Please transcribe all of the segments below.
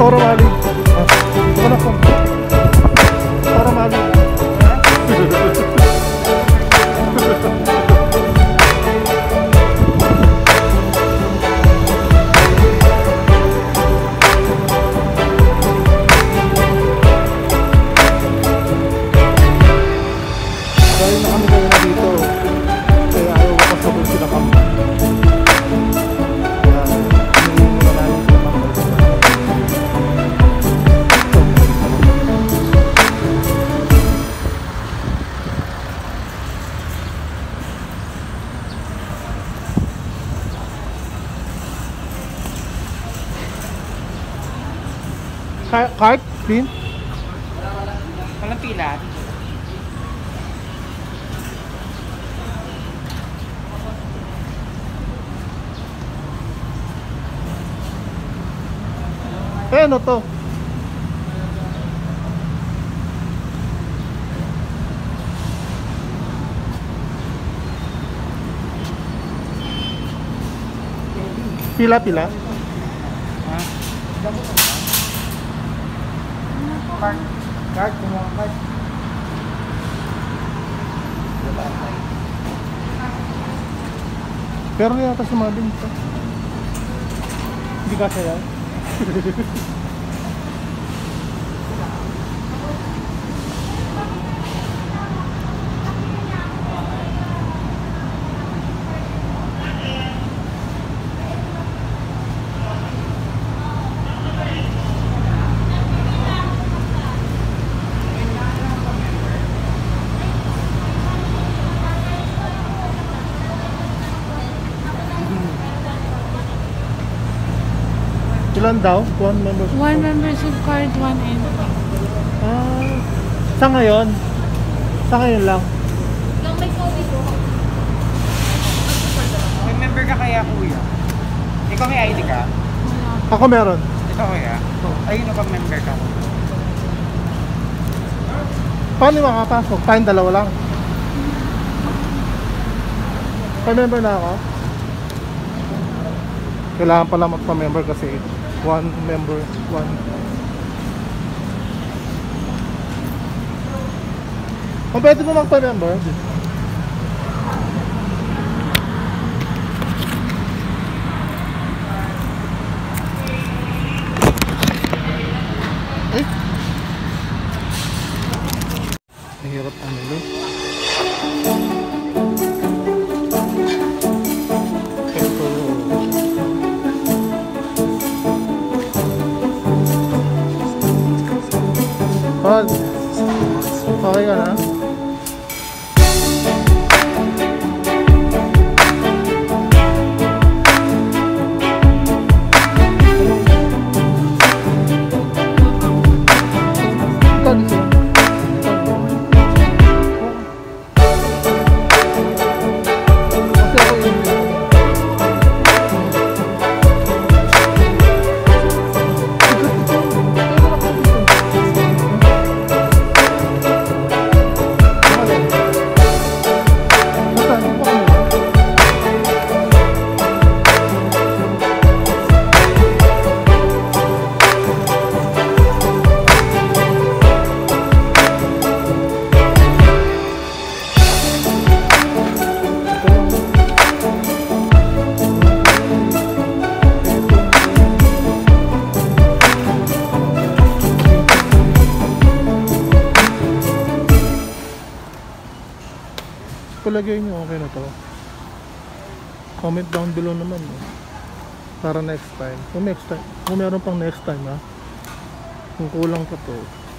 Toro Mali. Ito na po. Toro Mali. Dahil na kami kayo na dito, kaya ayaw ko pasabon sila kami. Cart? Pin? Walang pila. Eh, ano to? Pila-pila? Ha? Card, kumuha ka card. Pero yata sumabing ito. Hindi kasi yan. Ilan daw? One membership One card. membership card, one entry. Ah, sa ngayon? Sa ngayon lang? Yung may COVID po. May member ka kaya, kuya? Ikaw may ID ka? Wala. Ako meron. Ito, kuya? Ayun na pag member ka. Paano makapasok? Tayong dalawa lang. Pa-member na ako? Kailangan pala magpa-member kasi one member, one. Kung pwede mo magpa-member? Eh? Mahirap ang nilo. Paul, okay ka na? Palagay nyo okay na to. Comment down below naman para next time. Kung meron pang next time ha. Kung kulang pa to,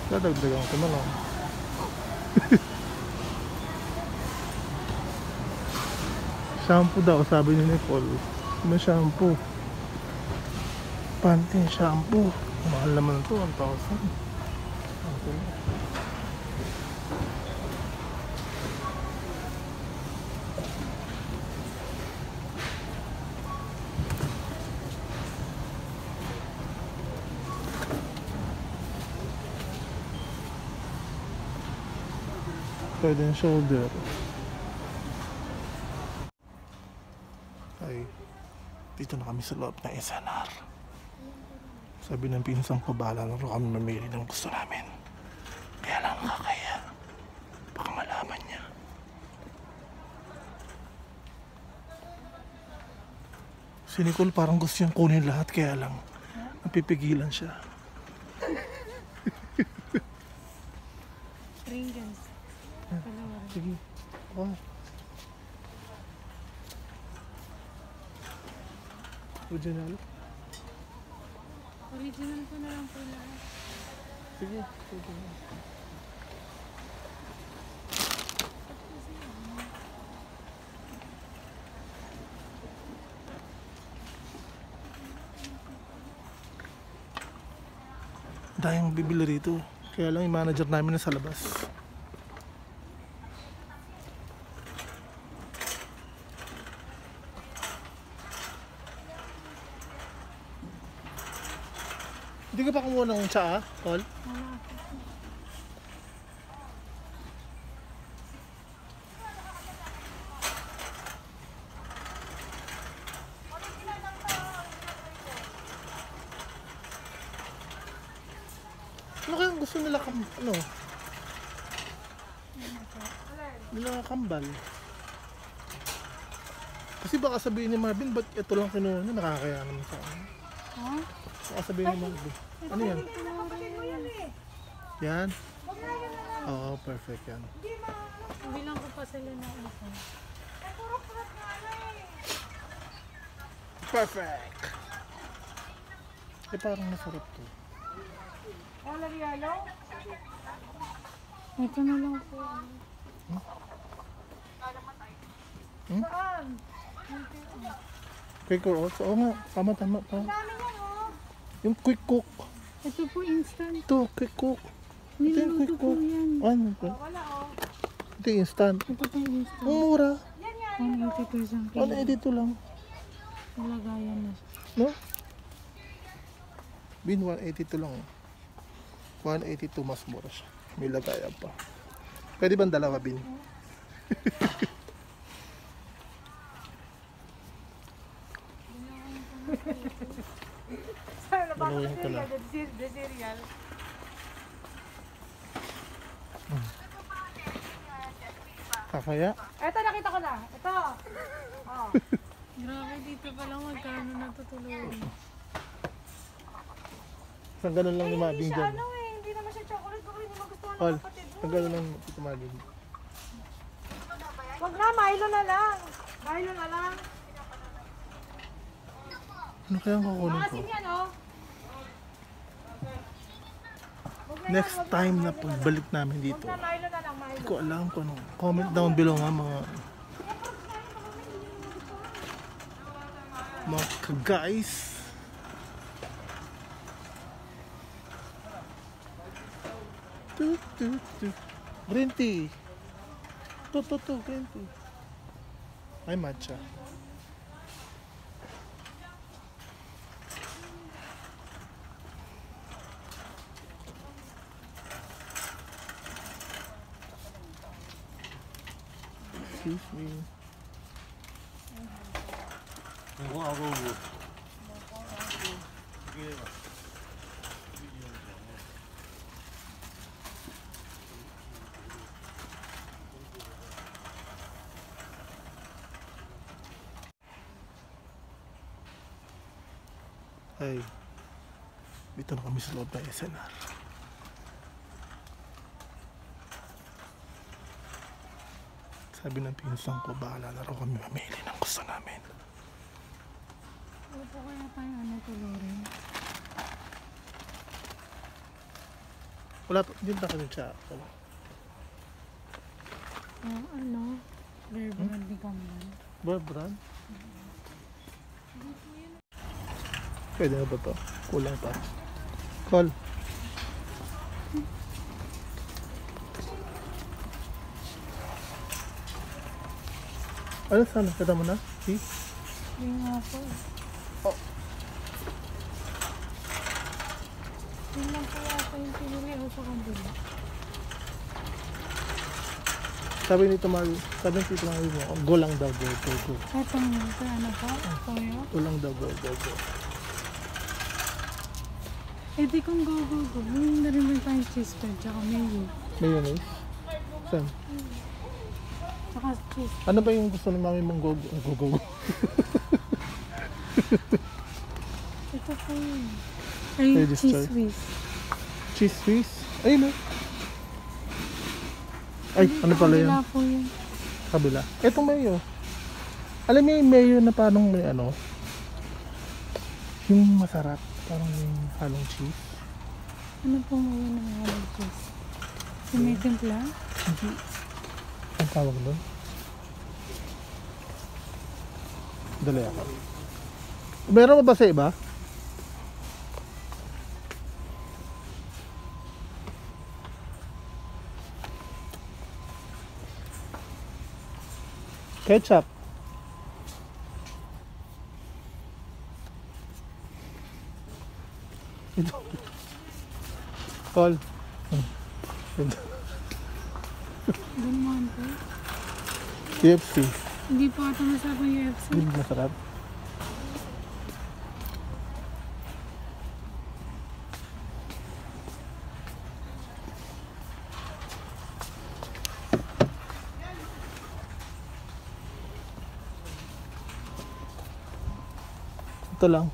dadagdagan ko na lang. Shampoo daw, sabi ni Nicole. May shampoo. Pantene shampoo. Mahal naman ito, 1,000. Okay. Head and shoulder. Ay, dito na kami sa loob ng SNR. Sabi ng pinsan ko, bahala na rin kami mamili ng gusto namin. Kaya lang nakakaya. Baka malaman niya. Si Nicole parang gusto niyang kunin lahat, kaya lang napipigilan siya. Pringles. Dalawa rin. Sige. Oh. Original? Original ko na lang po lahat. Sige. Original. Dahil bibili rito. Kaya lang yung manager namin nasa labas. Hindi ka pa kumuha ng tsaa, Col? Wala ako. Ano kaya gusto nila ano? Nila kambal. Kasi baka sabihin ni Marvin, ba't ito lang kinuha niya? Nakakaya naman sa akin. Ha? Baka sabihin ni Marvin. Ano yan? Yan? Oo, perfect yan. Bilang ko pa sila na isa. Perfect! Eh parang masarap to. Ito na lang po. Quick oats? Oo nga, tama. Yung quick cook. Ito po instant. Ito, quick cook. Ito yung quick Niluluto po cook. yan. Ano ito? Ito yung instant. Ito po instant. Ang mura. 180 po isang kilo. Ano dito lang? Nilagayan na. No? Bin 182 lang. 182 mas mura siya. May lagayan pa. Pwede ba dalawa, Bin? Dalawin ko na. The cereal. Kakaya? Eto, nakita ko na. Ito. Oh. Grabe, dito pa lang magkano natutulog. Isang ganun lang ni Mabing dyan. Ano eh, hindi naman siya chocolate. Baka hindi magustuhan ng Paul, kapatid mo. isang ganun lang si Mabing. Wag na, Milo na lang. Milo na lang. Ano kaya ang kukunin ko? Makasin yan, oh. Next time na pagbalik namin dito, Wag na, Milo na lang, Milo. hindi ko alam kung ano. Comment down below nga mga guys. Green tea. To, green tea. Ay, matcha. Excuse me. Ay, dito na kami sa loob ng SNR. Sabi ng pinsan ko, bahala na raw kami mamili ng gusto namin. Ano po kaya tayo tulorin? Wala pa, hindi na kami siya. Ano? Rare brand di kami. Brand? Pwede na ba to? Kulang pa. Call. Ano sana? Kita mo na? See? Yung nga po. Oh. Yun lang po yata yung pinili o sa kambila. Sabi nito sabi nito lang mo, go lang daw, go. Etong ano po? Toyo? Go lang daw, go. Eh di kung go. May narinig tayong cheese spread, tsaka mayo. Mayonnaise. Saan? Tsaka cheese. Ano ba yung gusto ni mami mong go? Ito po yun. Hey, Ay, just cheese try. whiz. Cheese whiz? Ayun na. Ay, ano pala yan? Wala po yun. Kabila. Etong mayo. Alam mo yung mayo na parang may ano? Yung masarap. Parang yung halong cheese. Ano po mayo ng halong cheese? Yung may timpla? Hindi. Ang tawag doon? Dali ako. Meron mo ba sa iba? Ketchup. Ito. Call. Ito. Ganun po. KFC. Hindi po ata masarap ang UFC. Hindi masarap. Ito lang.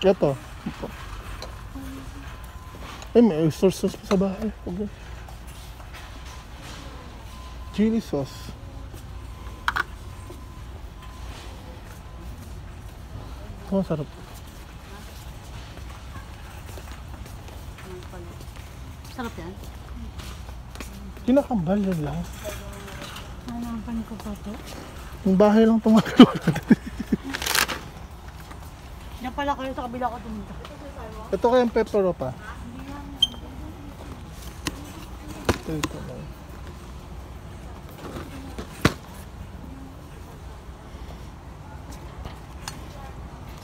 Ito. Ay, may oyster sauce pa sa bahay. Okay. Chili sauce. Oh, sarap. Sarap yan? Kinakambal yan lang. Hanapan ko pa po. Yung bahay lang tumagawa natin. Yan pala kayo sa kabila ko tumunta. Ito kayang pepper pa. Ito lang.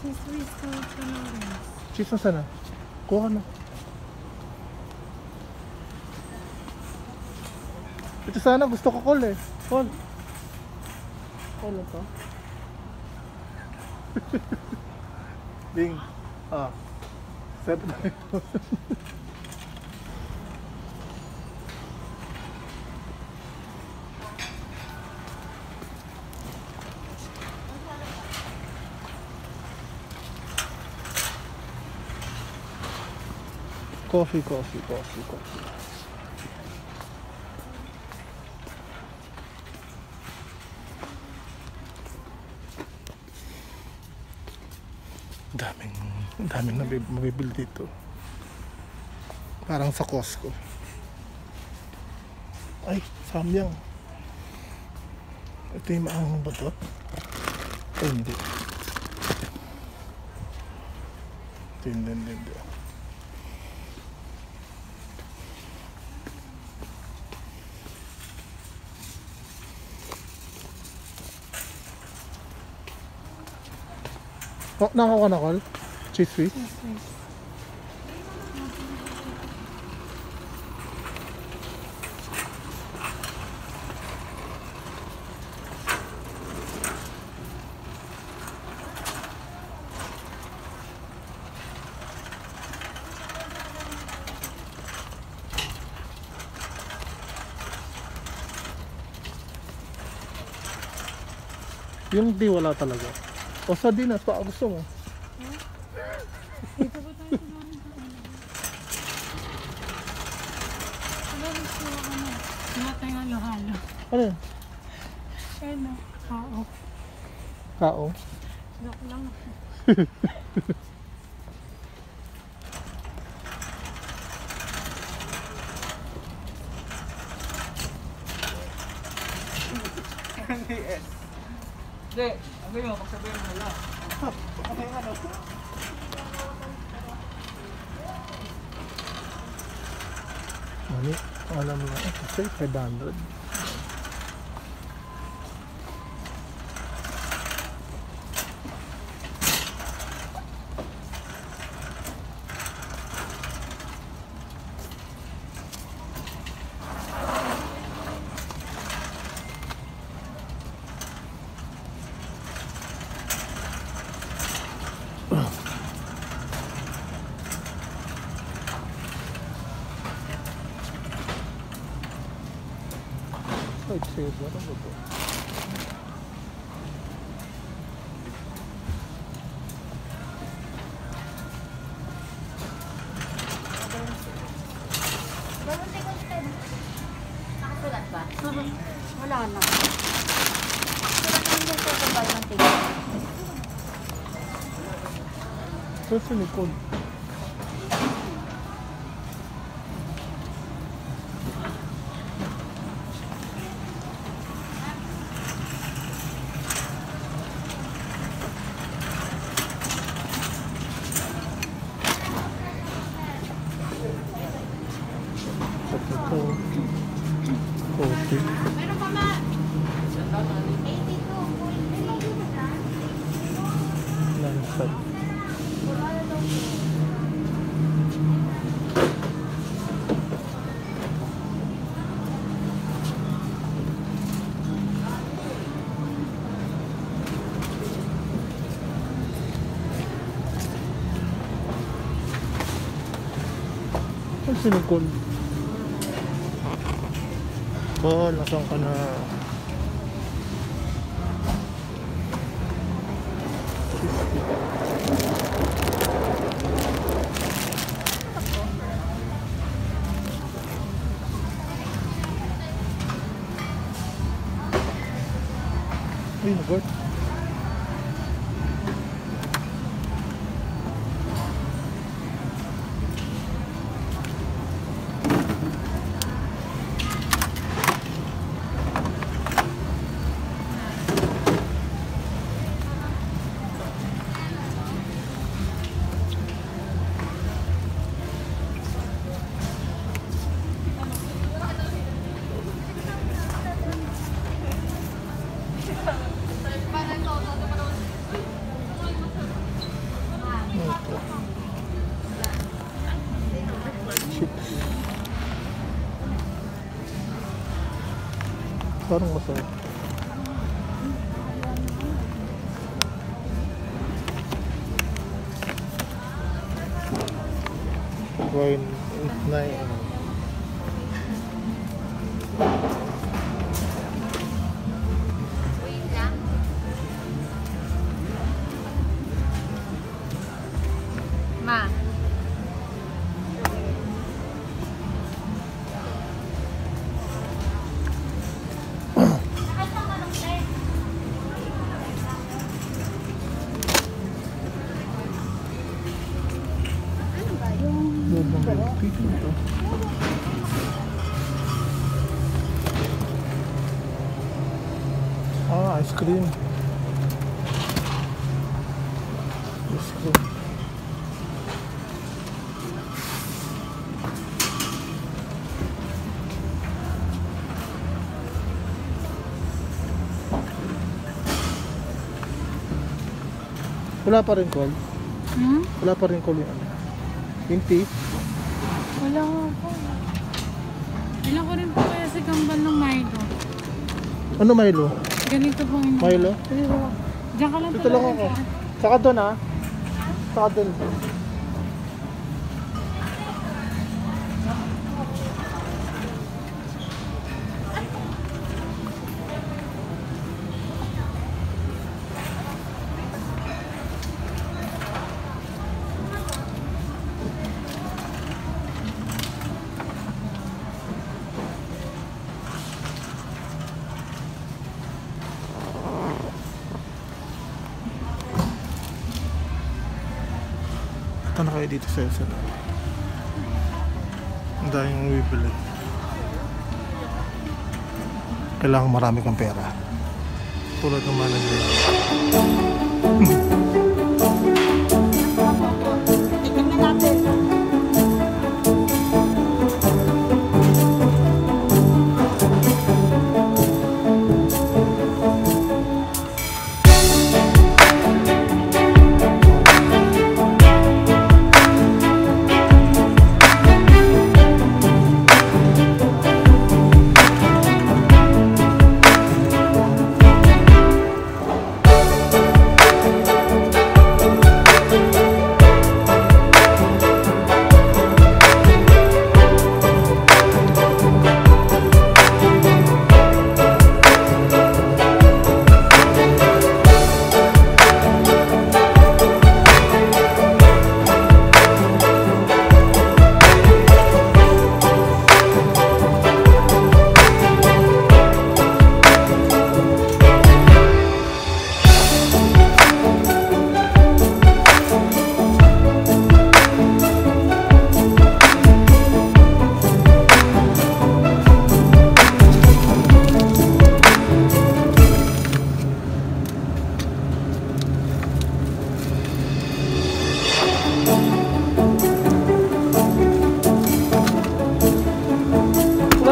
Cheese whiz to Florence. Cheese na sana. Kuha na. Ito sana gusto ko call eh. Call. Call ito. Ding. Ah. Set na ito. Coffee. Daming mabibili dito. Parang sa Costco. Ay, samyang. Ito yung maangang ba to? Ay, hindi. Ito hindi. Oh, nakakuha na call? Cheese whiz? Cheese whiz. Yung di wala talaga. O sardinas pa, gusto mo? Dito ba tayo sa Florence? Florence po ako na. Wala tayong halo-halo. Ano yun? Ano? Oo. Kao? Joke lang. Hindi, sabi mo, pagsabihin mo lang. Mali. Alam mo na. Kasi 500. lightsaber. Ano ba to? Nakasulat ba? Wala na. Sulat naman yung protocol ng ticket. Saan si Nicole? Okay. Meron pa ma? 82. Lansad. Saan si Nicole? Oh, nasaan ka na? Ay, nagort. Chips. Parang masarap. Wine 9. Wait lang. Ma. Ah, ice cream. Ice cream. Wala pa rin call. Wala pa rin call yung ano. Yung tea. Wala nga po. Ilan ko rin po kaya sa gambal ng Milo. Ano Milo? Ganito po yung Milo? Diyan ka lang Dito lang ako. Saka doon ah. Saka doon. Ito na kayo dito sa Elsa. Ang daming bibili. Kailangan marami kang pera. Tulad ng manager. Tignan natin.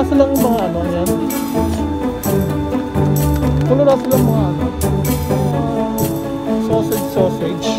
Kuluraso lang yung mga ano, yan. Kuluraso lang mga ano. Sausage. Sausage.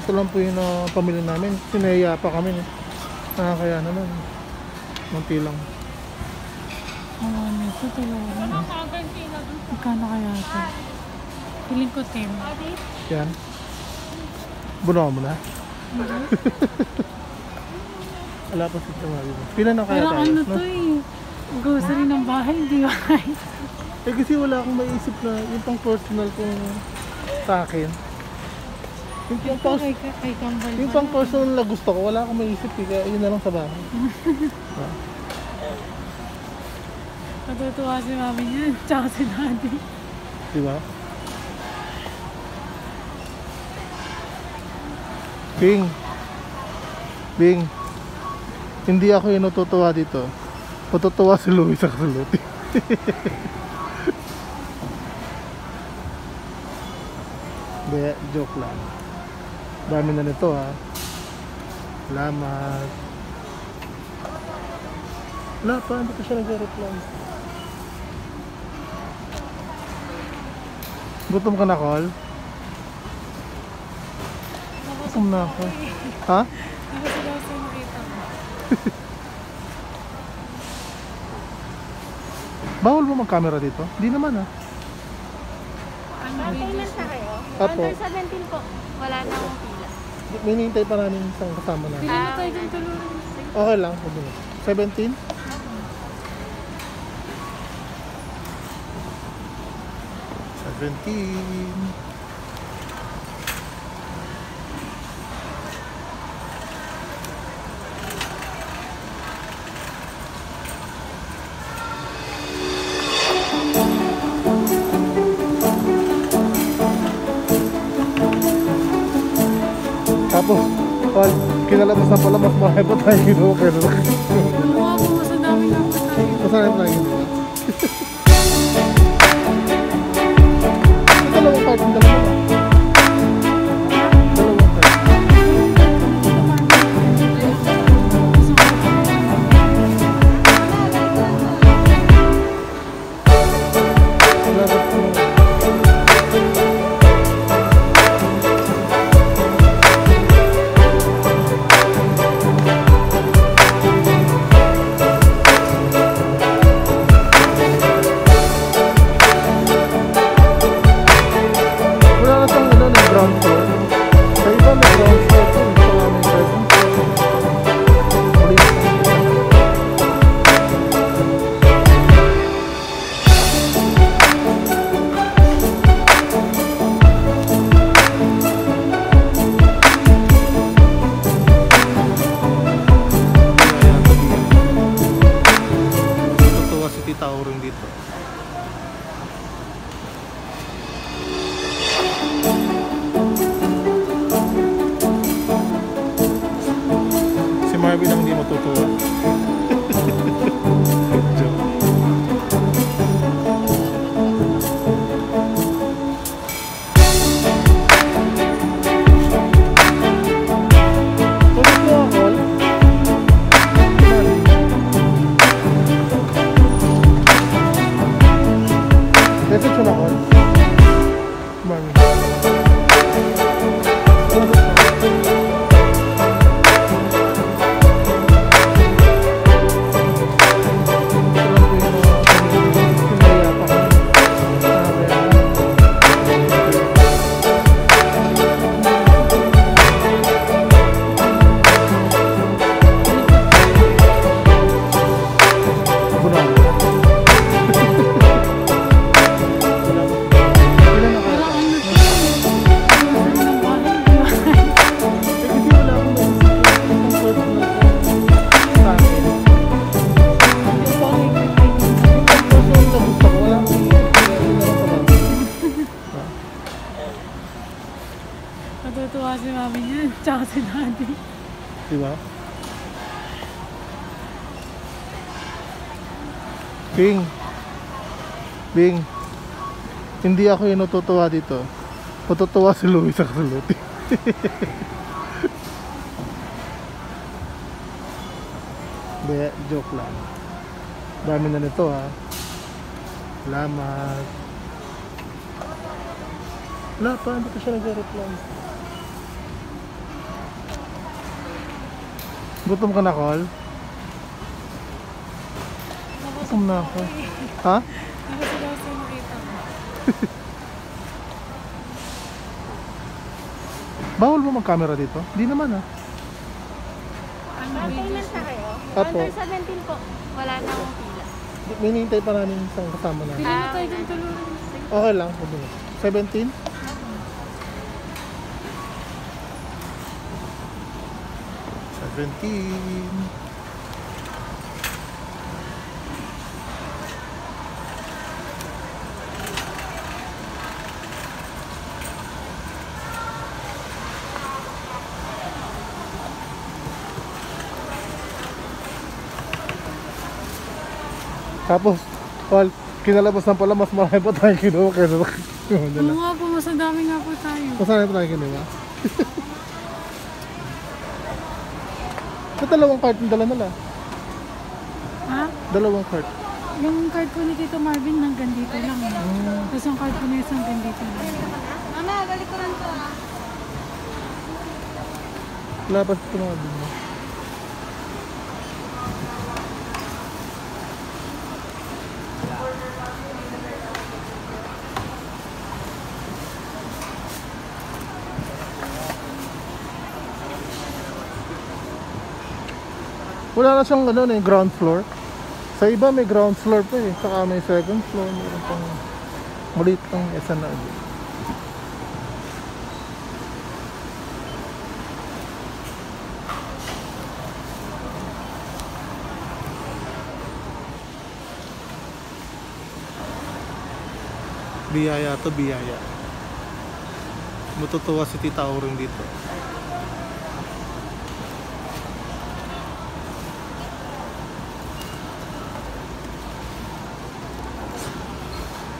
Ito lang po yung pamilya namin. Sinaya pa kami. Kaya naman. Munti lang. Ito talaga. Magkano kaya ito? Feeling ko 10. Yan. Bunaw mo na. Wala pa si Tamari. Pila na kaya Parang tayo? ano to eh. Grocery ng bahay, hindi ba? Eh kasi wala akong maisip na yung pang personal kong sa akin. Kay Kambal. Yung pang personal na gusto ko, wala akong maisip eh. Kaya yun na lang sa bahay. Natutuwa si mami niya, tsaka si daddy. Diba? Bing. Bing. Hindi ako yung natutuwa dito. Matutuwa si Louie sa kasaluti. Hindi, joke lang. Dami na nito ha. Salamat. Wala pa, hindi ko siya nag-reply. Gutom ka na, Col? Gutom na ako. Ha? Ako sila sa nakita ko. Bawal mo mag-camera dito? Hindi naman ha. Payment na kayo? Apo. Under 17 po. Wala na akong pila. Minintay pa namin isang kasama namin. Pili na tayo dun tuloy. Okay lang. 17? Tapos, Paul, kinalabas na pala mas mahal pa tayo ginawa kaya na. Mukha ko mas ang dami lang pa tayo. Masarap na yun. Dalawang card, dalawang. Dalawang card. Salamat po. Tauring dito. Si Marvin ang hindi matutuwa. Joke. Bakit mo ako? Message mo na ako. Marvin. Natutuwa si mami niya, tsaka si daddy. Diba? Bing, hindi ako yung natutuwa dito. Matutuwa si Louie sa kasuluti. Hindi, joke lang. Dami na nito ha. Salamat. Wala pa, hindi pa siya nag-reply. Gutom ka na, Col? Gutom na ako. Ha? Ako sila sa nakita ko. Bawal mo mag-camera dito? Hindi naman ha. Ano Payment na kayo? Apo. Under 17 po. Wala na akong pila. Minintay pa namin isang kasama na. Pili na tayo ng tulungan. Okay lang. 17? Tapos, Paul, kinalabas ng pala, mas marami pa tayong kinuha kaysa sa kinuha Oo nila. nga po, mas ang dami nga po tayo. Mas marami pa tayong kinuha. Ba't dalawang cart yung dala nila? Ha? Dalawang cart. Yung card po ni Tito Marvin hanggang dito lang. Tapos yung card po niya hanggang dito lang. Mama, balik ko lang to. Wala pa sa mga din mo. Wala na siyang ano, ground floor. Sa iba may ground floor pa eh. Saka may second floor. Meron pang maliit pang SNR. Biyaya to, biyaya. Matutuwa si Tita Auring dito.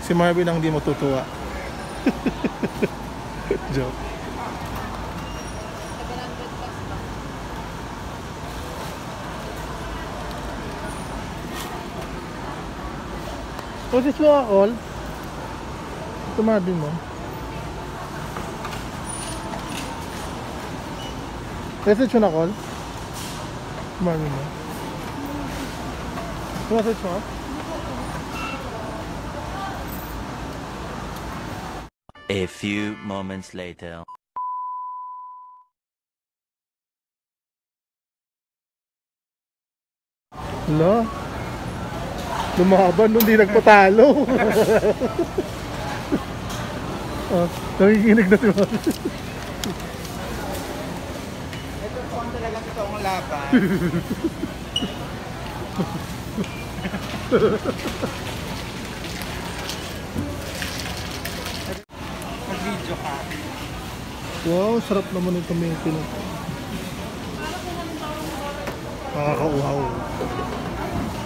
Si Marvin ang hindi matutuwa. Joke. What is mo all? Ito Marvin mo. Message mo na call? Marvin mo. Message mo? A few moments later. Hala. Lumaban nung di nagpatalo. Oh, nakikinig na si Marvin. Ito po ang talagang totoong laban. Mag-video ka. Wow, sarap naman yung tomato na to. Nakakauhaw.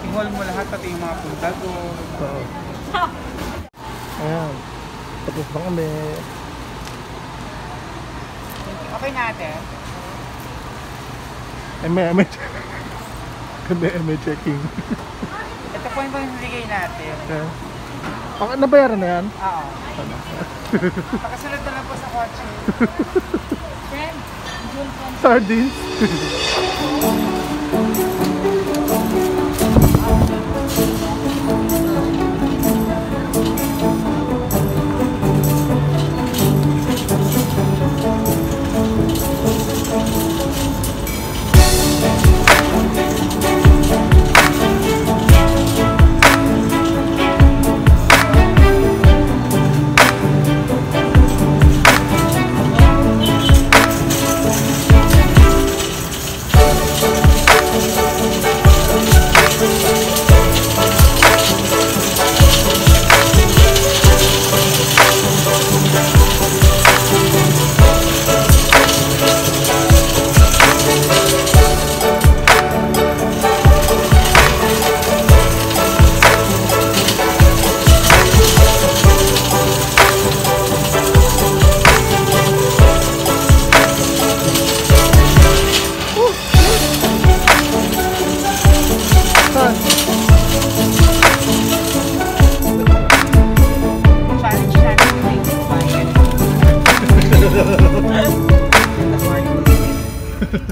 I-haul mo lahat, pati yung mga puntago. Oo. Ayan. Tapos na kami. Okay natin. Eme checking. Ito po yung paniligay natin. Ayan. Nabayaran na yan? Oo. Pakasunod na lang po sa kotse. Sardines.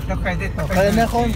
The credit. Kaya na ako,